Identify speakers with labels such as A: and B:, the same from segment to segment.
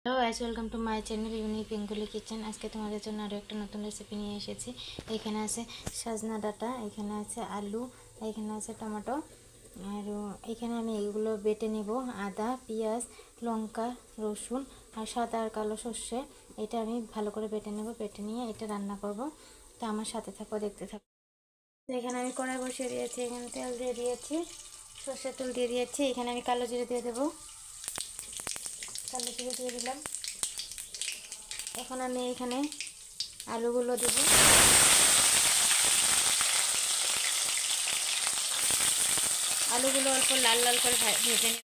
A: Hello guys, welcome to my channel unique Bengali kitchen. আজকে তোমাদের জন্য আরও একটা নতুন রেসিপি নিয়ে এসেছি। এখানে আছে সজনা ডাঁটা, এখানে আছে আলু, এখানে আছে টমেটো, আর এখানে আমি এগুলো বেটে নেব। আদা, পেঁয়াজ, লঙ্কা, রসুন আর সাদা আর কালো সর্ষে, এটা আমি ভালো করে বেটে নেব। বেটে নিয়ে এটা রান্না করব। তো আমার সাথে থাকো, দেখতে থাকো। এখানে আমি কড়াই বসিয়ে দিয়েছি, এখানে তেল দিয়ে দিয়েছি, সর্ষের তেল দিয়ে দিয়েছি। এখানে আমি কালো জিরে দিয়ে দেবো, কালো জিরে দিয়ে দিলাম। এখন আমি এখানে আলুগুলো দেব। আলুগুলো অল্প লাল লাল করে ভেজে নেব।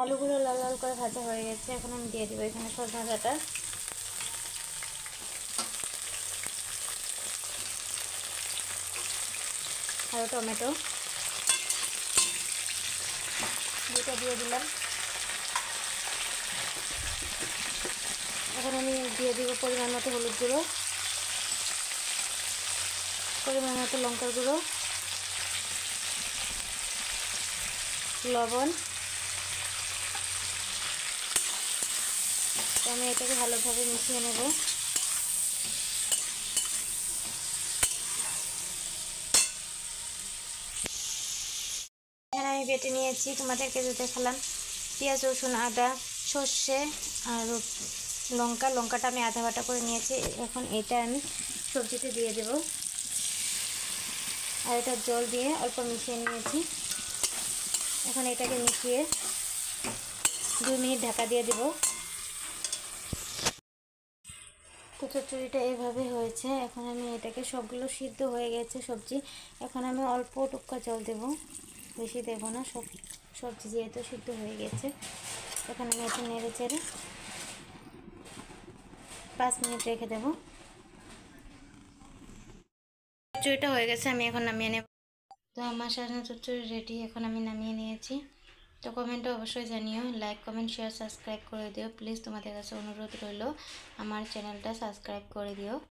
A: আলুগুলো লাল লাল করে ভাজা হয়ে গেছে। এখন আমি দিয়ে দেবো এখানে সজনা ডাঁটা, আর টমেটো দুটো দিয়ে দিলাম। এখন আমি দিয়ে দিব পরিমাণ মতো হলুদ গুঁড়ো, পরিমাণ মতো লঙ্কার গুঁড়ো, লবণ। আমি এটাকে ভালোভাবে মিশিয়ে নেব। এখানে আমি বেটে নিয়েছি, তোমাদেরকে যে দেখালাম, পেঁয়াজ, রসুন, আদা, সর্ষে আর লঙ্কাটা আমি আধা বাটা করে নিয়েছি। এখন এটা আমি সবজিতে দিয়ে দেব, আর এটা জল দিয়ে অল্প মিশিয়ে নিয়েছি। এখন এটাকে মিশিয়ে 2 মিনিট ঢাকা দিয়ে দেব। তো চচ্চড়িটা এইভাবে হয়েছে। এখন আমি এটাকে, সবগুলো সিদ্ধ হয়ে গেছে সবজি। এখন আমি অল্প টুকরা জল দেব, বেশি দেব না। সবজি যেহেতু সিদ্ধ হয়ে গেছে, এখন আমি এটা নেড়ে চেড়ে 5 মিনিট রেখে দেব। চচ্চড়িটা হয়ে গেছে, আমি এখন নামিয়ে নেব। তো আমার সজনা চচ্চড়ি রেডি, এখন আমি নামিয়ে নিয়েছি। তো কমেন্টে অবশ্যই জানিও, লাইক, কমেন্ট, শেয়ার, সাবস্ক্রাইব করে দিও প্লিজ। তোমাদের কাছে অনুরোধ রইল, আমার চ্যানেলটা সাবস্ক্রাইব করে দিও।